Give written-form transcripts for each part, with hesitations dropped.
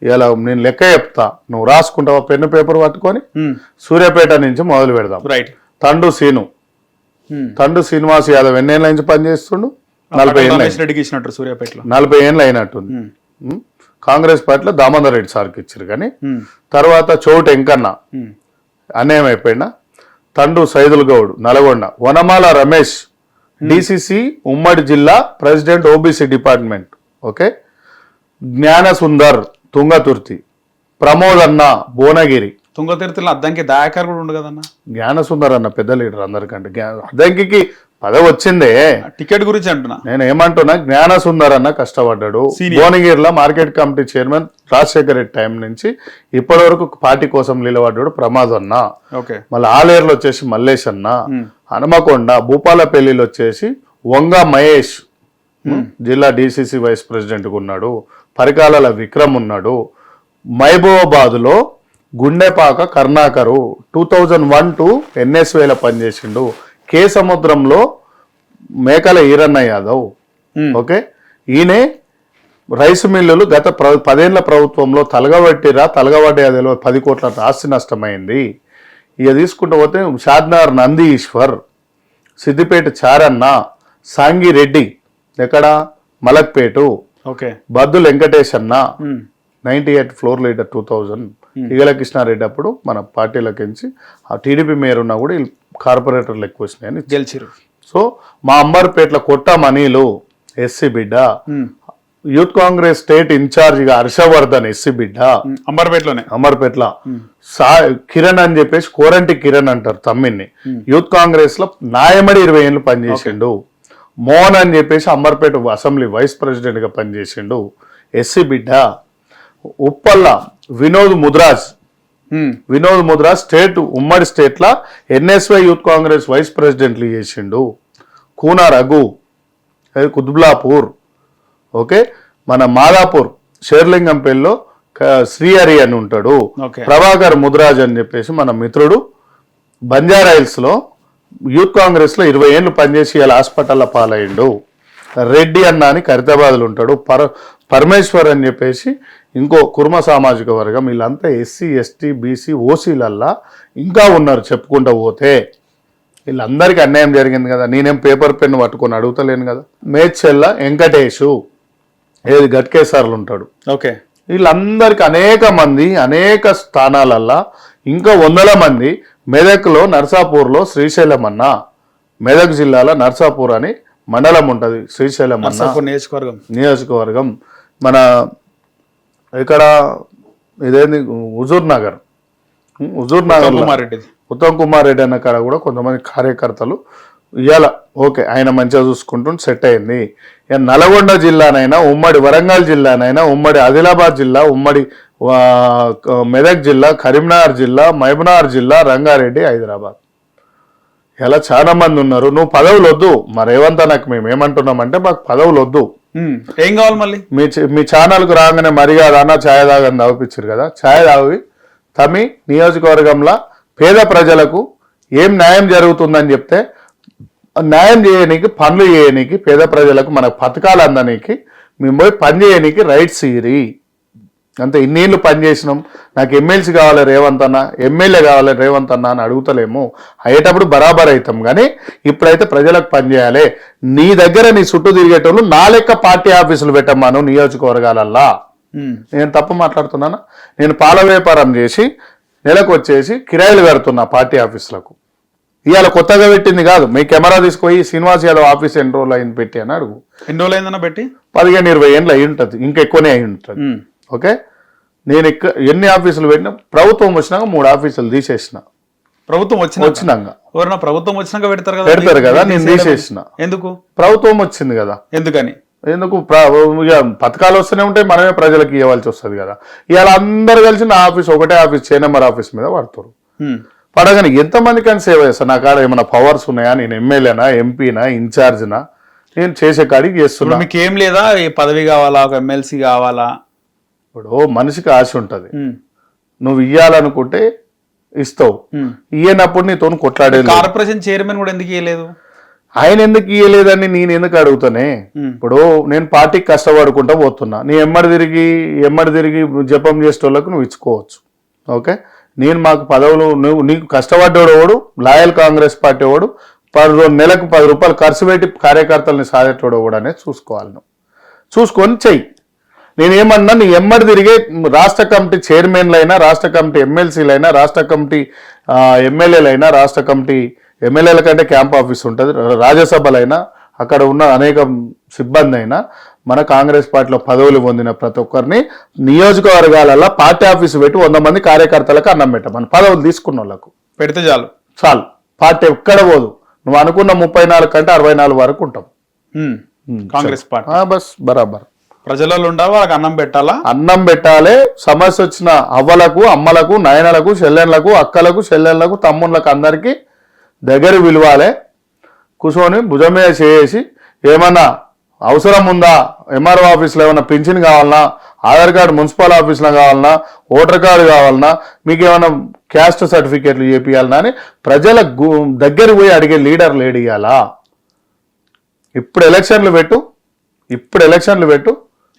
ఇలా నేను లెక్క చెప్తా, నువ్వు రాసుకుంటావా పెన్ను పేపర్ పట్టుకొని? సూర్యాపేట నుంచి మొదలు పెడదాం. రైట్. తండు శ్రీనివాస్ యాదవ్ ఎన్నేళ్ళ నుంచి పనిచేస్తుండు? 40 ఏళ్ళు. రెడ్డికి ఇచ్చినట్టు సూర్యాపేటలో 40 ఏళ్ళు అయినట్టుంది. కాంగ్రెస్ పార్టీలో దామోదర్ రెడ్డి సార్కి ఇచ్చారు. కానీ తర్వాత చోటు ఎంకన్న అన్యాయం అయిపోయినా. తండు సైదుల్ గౌడ్ నల్గొండ. వనమాల రమేష్ డిసిసి ఉమ్మడి జిల్లా ప్రెసిడెంట్ ఓబీసీ డిపార్ట్మెంట్. ఓకే. జ్ఞాన సుందర్ తుంగతుర్తి. ప్రమోద్ అన్న భువనగిరి. తుంగతుర్తిలో అద్దంకి దయాకర్ కూడా ఉండు కదన్న. జ్ఞాన సుందర్ అన్న పెద్ద లీడర్ అందరికంటే. అద్దంకి పదవి వచ్చిందే. టికెట్ గురించి అంటున్నా. నేను ఏమంటున్నా, జ్ఞాన సుందర్ అన్న కష్టపడ్డాడు. భువనగిరిలో market committee chairman Rajasekhar Reddy time నుంచి ఇప్పటి వరకు పార్టీ కోసం నిలబడ్డాడు ప్రమాద్ అన్న. మళ్ళీ ఆలేరులో వచ్చేసి మల్లేష్ అన్న. హనుమకొండ భూపాలపల్లిలో వచ్చేసి వంగ మహేష్ జిల్లా డిసిసి వైస్ ప్రెసిడెంట్ గా ఉన్నాడు. పరికాల విక్రమ్ ఉన్నాడు. మహబూబాబాద్ లో గుండెపాక కర్ణాకరు 2001 టు ఎన్ఎస్వేలో పనిచేసిండు. కే సముద్రంలో మేకల ఈరన్న యాదవ్. ఓకే. ఈయనే రైసు మిల్లులు గత 10 ఏళ్ల ప్రభుత్వంలో తలగబడ్డే అదేలో 10 కోట్ల ఆస్తి నష్టమైంది. ఇక తీసుకుంటూ పోతే షాద్నగర్ నంది ఈశ్వర్, సిద్దిపేట చారన్న, సాంగిరెడ్డి ఎక్కడ మలక్పేటు, బద్దు వెంకటేష్ అన్న 98 ఫ్లోర్ లీడర్ 2000. ఈగల కృష్ణారెడ్డి అప్పుడు మన పార్టీలకించి ఆ టీడీపీ మేయర్ ఉన్నా కూడా కార్పొరేటర్లు ఎక్కువ వచ్చినాయని గెలిచారు. సో మా అంబర్పేటలో కొట్ట మనీలు ఎస్సీ బిడ్డ. యూత్ కాంగ్రెస్ స్టేట్ ఇన్ఛార్జ్ గా హర్షవర్ధన్ ఎస్సీ బిడ్డ అంబర్పేటలో. కిరణ్ అని చెప్పేసి కోరంటి కిరణ్ అంటారు తమ్మిని. యూత్ కాంగ్రెస్ లో నాయమడి 20 ఏళ్ళు పనిచేసిండు. మోహన్ అని చెప్పేసి అంబర్పేట అసెంబ్లీ వైస్ ప్రెసిడెంట్ గా పనిచేసిండు ఎస్సీ బిడ్డ. ఉప్పల్ల వినోద్ ముద్రాజ్ స్టేట్ ఉమ్మడి స్టేట్ లా ఎన్ఎస్వై యూత్ కాంగ్రెస్ వైస్ ప్రెసిడెంట్లు చేసిండు. కూనా రఘు కుత్బులాపూర్. ఓకే. మన మాదాపూర్ షేర్లింగంపల్లిలో శ్రీహరి అని ఉంటాడు. ప్రభాకర్ ముద్రాజ్ అని చెప్పేసి మన మిత్రుడు బంజారాయిల్స్ లో యూత్ కాంగ్రెస్ లో 20 ఏళ్ళు పనిచేసి ఇలా హాస్పిటల్లో పాలయ్యిండు. రెడ్డి అన్న అని ఖైరతాబాద్లో ఉంటాడు. పరమేశ్వర్ అని చెప్పేసి ఇంకో కుర్మ సామాజిక వర్గం. వీళ్ళంతా ఎస్సీ ఎస్టీ బీసీ ఓసీలల్లా ఇంకా ఉన్నారు చెప్పుకుంటూ పోతే. వీళ్ళందరికీ అన్యాయం జరిగింది కదా. నేనేం పేపర్ పెన్ను పట్టుకొని అడుగుతలేను కదా. మేడ్చెల్ల వెంకటేషు ఏది గట్కేసార్లు ఉంటాడు. ఓకే. వీళ్ళందరికీ అనేక మంది అనేక స్థానాలల్లా ఇంకా 100 మంది. మెదక్లో నర్సాపూర్లో శ్రీశైలం అన్న, మెదక్ జిల్లాలో నర్సాపూర్ అని మండలం ఉంటుంది. శ్రీశైలం అన్న నియోజకవర్గం. మన ఇక్కడ ఇదేంది హుజూర్ నగర్ ఉత్తమ్ కుమార్ రెడ్డి అన్న కాడ కూడా కొంతమంది కార్యకర్తలు ఇవాళ ఓకే ఆయన మంచిగా చూసుకుంటూ సెట్ అయింది. నల్గొండ జిల్లానైనా, ఉమ్మడి వరంగల్ జిల్లానైనా, ఉమ్మడి ఆదిలాబాద్ జిల్లా, ఉమ్మడి మెదక్ జిల్లా, కరీంనగర్ జిల్లా, మహబూబ్నగర్ జిల్లా, రంగారెడ్డి, హైదరాబాద్ ఇలా చాలా మంది ఉన్నారు. నువ్వు పదవులు వద్దు. మరి రేవంత్ నాకు మేము ఏమంటున్నామంటే మాకు పదవులు వద్దు. ఏం కావాలి మళ్ళీ? మీ ఛానల్కు రాగానే మరిగా అన్న ఛాయ్ తాగని తాగిపించారు కదా. ఛాయ్ తాగి తమి నియోజకవర్గంలో పేద ప్రజలకు ఏం న్యాయం జరుగుతుందని చెప్తే న్యాయం చేయనీకి, పనులు చేయనీకి, పేద ప్రజలకు మన పథకాలు అందనీకి మేము పోయి పని చేయనీకి రైట్స్ ఇరి అంతే. ఇన్నేళ్ళు పనిచేసినాం. నాకు ఎమ్మెల్సీ కావాలి రేవంత్ అన్న, ఎమ్మెల్యే కావాలి రేవంత్ అన్న అని అడుగుతలేము. అయ్యేటప్పుడు బరాబర్ అవుతాం. కానీ ఇప్పుడైతే ప్రజలకు పనిచేయాలి. నీ దగ్గర నీ చుట్టూ తిరిగేటోళ్ళు నా లెక్క పార్టీ ఆఫీసులు పెట్టమాను నియోజకవర్గాలల్లా. నేను తప్పు మాట్లాడుతున్నానా? నేను పాల వ్యాపారం చేసి నెలకు వచ్చేసి కిరాయిలు కడుతున్నా పార్టీ ఆఫీసులకు. ఇవాళ కొత్తగా పెట్టింది కాదు. మీ కెమెరా తీసుకుపోయి శ్రీనివాస్ యాదవ్ ఆఫీస్ ఎన్ని రోజులు అయింది పెట్టి అని అడుగు. ఎన్ని రోజులు అయిందన్న పెట్టి? 15-20 ఏళ్ళు అయి ఉంటుంది. ఇంకా ఎక్కువనే అయి ఉంటుంది. ఓకే. నేను ఎన్ని ఆఫీసులు పెట్టినా ప్రభుత్వం వచ్చినాక 3 ఆఫీసులు తీసేసిన. ప్రభుత్వం వచ్చినాక ప్రభుత్వం వచ్చినాక పెడతారు కదా. నేను తీసేసిన. ఎందుకు? ప్రభుత్వం వచ్చింది కదా. ఎందుకు పథకాలు వస్తూనే ఉంటాయి. మనమే ప్రజలకు ఇవ్వాల్సి వస్తుంది కదా. ఇవాళ అందరు కలిసి నా ఆఫీస్ ఒకటే ఆఫీస్ చే నెంబర్ ఆఫీస్ మీద పడతారు. పడగానే ఎంతమందికి అని సేవ చేస్తాను. నా కాడ ఏమైనా పవర్స్ ఉన్నాయా? నేను ఎమ్మెల్యేనా, ఎంపీనా, ఇన్ఛార్జినా? నేను చేసే కాడికి చేస్తున్నా. మీకు ఏం లేదా? పదవి కావాలా, ఒక ఎమ్మెల్సీ కావాలా? ఇప్పుడు మనిషికి ఆశ ఉంటది. నువ్వు ఇయ్యాలనుకుంటే ఇస్తావు. ఇయ్యనప్పుడు నీతో కొట్లాడేది. కార్పొరేషన్ చైర్మన్ కూడా ఎందుకు ఇవ్వలేదు? ఆయన ఎందుకు ఇయ్యలేదని నేను ఎందుకు అడుగుతానే? ఇప్పుడు నేను పార్టీకి కష్టపడుకుంటా పోతున్నా, నీ ఎమ్మడి తిరిగి జపం చేసేటోళ్ళకు నువ్వు ఇచ్చుకోవచ్చు. ఓకే, నేను మాకు పదవులు, నువ్వు నీకు కష్టపడ్డాడు వాడు లాయల్ కాంగ్రెస్ పార్టీ వాడు నెలకు 10 రూపాయలు ఖర్చు పెట్టి కార్యకర్తల్ని సాధేటోడు కూడా అనేది చూసుకోవాలి. నువ్వు చూసుకొని చెయ్యి. నేనేమన్నా నీ ఎమ్మడి తిరిగే రాష్ట్ర కమిటీ చైర్మన్లైనా, రాష్ట్ర కమిటీ ఎమ్మెల్సీలైనా, రాష్ట్ర కమిటీ ఎమ్మెల్యేలైనా, రాష్ట్ర కమిటీ ఎమ్మెల్యేల కంటే క్యాంప్ ఆఫీస్ ఉంటుంది, రాజ్యసభలైనా అక్కడ ఉన్న అనేక సిబ్బంది అయినా మన కాంగ్రెస్ పార్టీలో పదవులు పొందిన ప్రతి ఒక్కరిని నియోజకవర్గాలలో పార్టీ ఆఫీసు పెట్టి 100 మంది కార్యకర్తలకు అన్నం పెట్టమని, పదవులు తీసుకున్న వాళ్ళకు పెడితే చాలు. పార్టీ ఎక్కడ పోదు. నువ్వు అనుకున్న 34 కంటే 64 వరకు ఉంటాం కాంగ్రెస్ పార్టీ. బస్ బరాబర్. ప్రజలలో ఉండాలి, వాళ్ళకి అన్నం పెట్టాలా, అన్నం పెట్టాలి. సమస్య వచ్చిన అవ్వలకు, అమ్మలకు, నాయనలకు, చెల్లెళ్ళకు, అక్కలకు, చెల్లెళ్ళకు, తమ్ముళ్ళకు అందరికీ దగ్గర విలువాలే. కూర్చొని భుజం మీద చేసి ఏమన్నా అవసరం ఉందా, ఎంఆర్ఓ ఆఫీస్లో ఏమన్నా పింఛన్ కావాలన్నా, ఆధార్ కార్డు మున్సిపల్ ఆఫీస్లో కావాలన్నా, ఓటర్ కార్డు కావాలన్నా, మీకు ఏమైనా క్యాస్ట్ సర్టిఫికేట్లు చేపియాలన్నా అని ప్రజల దగ్గర పోయి అడిగే లీడర్ లేడియాలా? ఇప్పుడు ఎలక్షన్లు పెట్టు.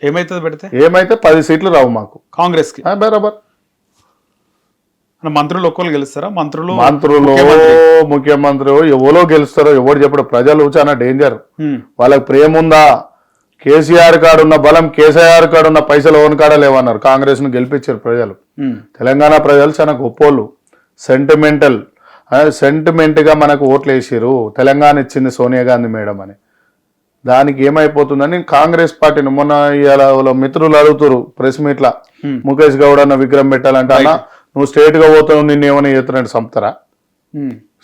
ఏమైతుంది పెడితే? ఏమైతే 10 సీట్లు రావు మాకు కాంగ్రెస్ కి. బరాబర్. మంత్రులు ఒక్కరు గెలుస్తారా? మంత్రులు ముఖ్యమంత్రి ఎవరో గెలుస్తారో ఎవరు చెప్పడు. ప్రజలు చాలా డేంజర్. వాళ్ళకి ప్రేమ ఉందా? కేసీఆర్ కాడున్న బలం, కేసీఆర్ కాడున్న పైసలు ఓన్ కాడ లేవన్నారు. కాంగ్రెస్ ను గెలిపించారు ప్రజలు. తెలంగాణ ప్రజలు చాలా గొప్పోళ్ళు. సెంటిమెంట్ గా మనకు ఓట్లు వేసారు. తెలంగాణ ఇచ్చింది సోనియా గాంధీ మేడం అని. దానికి ఏమైపోతుందని కాంగ్రెస్ పార్టీని మొన్న ఇవాళ మిత్రులు అడుగుతారు ప్రెస్ మీట్లా, ముఖేష్ గౌడ్ అన్న విగ్రహం పెట్టాలంటే, అన్న నువ్వు స్ట్రేట్ గా పోతావు, నిన్ను ఏమైనా చేస్తున్నాడు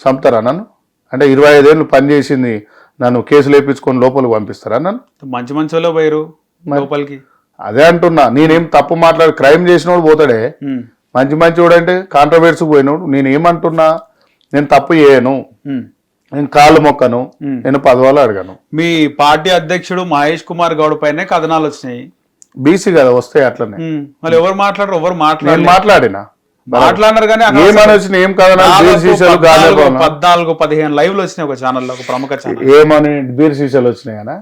చంపుతారా నన్ను? అంటే 25 ఏళ్ళు పనిచేసింది, నన్ను కేసులు వేయించుకొని లోపలికి పంపిస్తారా నన్ను? మంచి మంచి పోయారు లోపలికి. అదే అంటున్నా, నేనేం తప్పు మాట్లాడు, క్రైమ్ చేసినోడు పోతాడే. మంచి చూడంటే కాంట్రవర్సీకి పోయినోడు. నేనేమంటున్నా, నేను తప్పు చేయను, నేను కాళ్ళు మొక్కను, నేను పదవాళ్ళు అడగను. మీ పార్టీ అధ్యక్షుడు మహేష్ కుమార్ గౌడ్ పైనే కథనాలు వచ్చినాయి. బీసీ కదా, వస్తాయి అట్లనే. మళ్ళీ ఎవరు మాట్లాడినా మాట్లాడినారు కానీ 14-15 లైవ్లు వచ్చినాయి ఒక ఛానల్లో, ఒక ప్రముఖ ఛానల్. ఏమని బీర్ సీసాలు వచ్చినాయనా?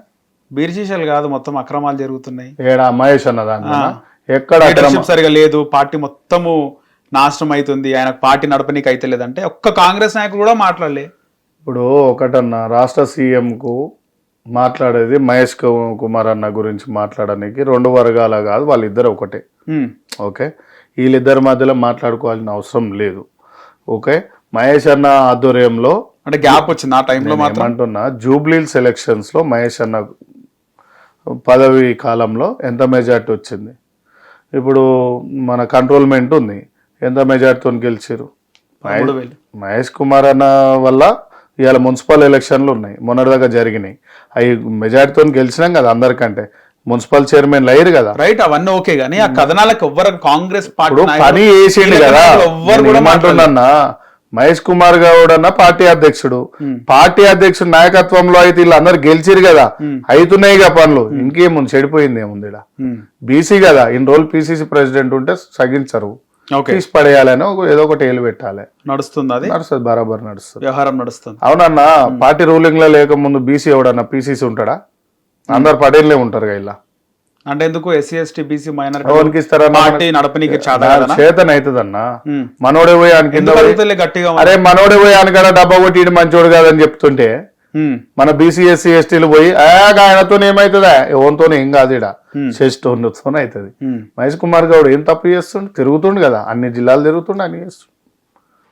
బీర్ సీసాలు కాదు, మొత్తం అక్రమాలు జరుగుతున్నాయి. ఏడా మహేష్ అన్నదాన్ని ఎక్కడ సరిగా లేదు, పార్టీ మొత్తము నాశనం అవుతుంది, ఆయన పార్టీ నడపనీకి అయితే లేదంటే ఒక్క కాంగ్రెస్ నాయకులు కూడా మాట్లాడలే. ఇప్పుడు ఒకటన్నా రాష్ట్ర సీఎంకు మాట్లాడేది మహేష్ కుమార్ అన్న గురించి మాట్లాడడానికి 2 వర్గాల కాదు, వాళ్ళిద్దరు ఒకటే. ఓకే, వీళ్ళిద్దరి మధ్యలో మాట్లాడుకోవాల్సిన అవసరం లేదు. ఓకే, మహేష్ అన్న ఆధ్వర్యంలో అంటే గ్యాప్ వచ్చింది ఆ టైంలో. అంటున్నా, జూబ్లీహిల్స్ ఎలక్షన్స్ లో మహేష్ అన్న పదవి కాలంలో ఎంత మెజార్టీ వచ్చింది? ఇప్పుడు మన కంట్రోల్మెంట్ ఉంది, ఎంత మెజార్టీతో గెలిచారు? మహేష్ కుమార్ అన్న వల్ల ఇవాళ మున్సిపల్ ఎలక్షన్లు ఉన్నాయి, మొన్నటిదాకా జరిగినాయి. అవి మెజార్టీతో గెలిచినాం కదా అందరికంటే. మున్సిపల్ చైర్మన్ అయ్యారు కదా, రైట్, అవన్నీ ఓకే. గానీ ఆ కథనాలకు ఎవ్వరు కాంగ్రెస్ పార్టీ పని చేసిండు కదా. ఏమంటున్నా, మహేష్ కుమార్ గౌడ్ అన్న పార్టీ అధ్యక్షుడు నాయకత్వంలో అయితే వీళ్ళందరూ గెలిచిరు కదా, అవుతున్నాయి కదా పనులు. ఇంకేముంది, చెడిపోయింది ఏముంది? ఇక్కడ బీసీ కదా, ఇన్ని రోజులు పిసిసి ప్రెసిడెంట్ ఉంటే సగించరు, తీసి పడేయాలని ఏదో ఒకటి ఏలు పెట్టాలి. నడుస్తుంది, అది నడుస్తుంది, బరాబర్ నడుస్తుంది, వ్యవహారం నడుస్తుంది. అవునన్నా, పార్టీ రూలింగ్ లో లేకముందు బీసీ ఎవడన్నా పీసీసీ ఉంటాడా? అందరు పటేళ్లే ఉంటారు ఇలా. అంటే ఎందుకు ఎస్సీ ఎస్టీ బీసీ మైనారిటీ చేతన అవుతుందన్నా. మనోడే పోయి గట్టిగా, అరే మనోడే పోయి అనకాడ డబ్బా కొట్టి మంచోడు కాదని చెప్తుంటే, మన బీసీ ఎస్సీ ఎస్టీలు పోయి ఆయనతో ఏమైతుందా, ఎవరితో ఏం కాదు, ఇడ చేస్తోనే అవుతుంది. మహేష్ కుమార్ గౌడ్ ఏం తప్పు చేస్తుండు? తిరుగుతుండు కదా, అన్ని జిల్లాలు తిరుగుతుండు, అన్ని చేస్తుండు.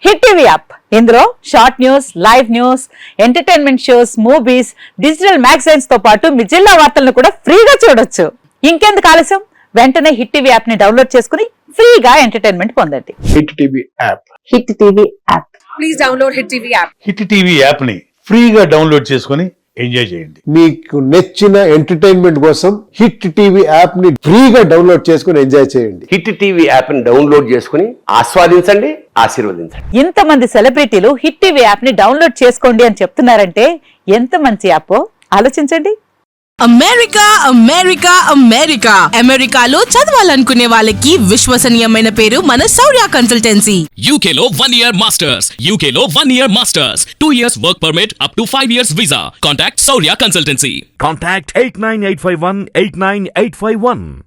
హిట్ టీవీ యాప్, ఇందులో short news, live news, entertainment shows, movies, digital magazines తో పాటు మీ జిల్లా వార్తలను కూడా ఫ్రీగా చూడొచ్చు. ఇంకెందుకు ఆలస్యం, వెంటనే హిట్ టీవీ యాప్ ని డౌన్లోడ్ చేసుకుని ఫ్రీగా ఎంటర్టైన్మెంట్ పొందండి. Hit TV app, hit TV app, please download hit TV app. Hit TV app ని ఫ్రీగా డౌన్లోడ్ చేసుకుని ఎంజాయ్ చేయండి. మీకు నచ్చిన ఎంటర్టైన్మెంట్ కోసం హిట్ టీవీ యాప్ ని ఫ్రీగా డౌన్లోడ్ చేసుకుని ఎంజాయ్ చేయండి. హిట్ టీవీ యాప్ ని డౌన్లోడ్ చేసుకుని ఆస్వాదించండి, ఆశీర్వదించండి. ఇంతమంది సెలబ్రిటీలు హిట్ టీవీ యాప్ ని డౌన్లోడ్ చేసుకోండి అని చెప్తున్నారంటే ఎంత మంచి యాప్ ఆలోచించండి. అమెరికా అమెరికా అమెరికా అమెరికాలో చదవాలనుకునే వాళ్ళకి విశ్వసనీయమైన పేరు మన శౌర్య కన్సల్టెన్సీ. UK లో 1 year masters. UK లో 1 year masters. 2 years work permit up to 5 years visa. Contact Saurya Consultancy. Contact 89851 89851.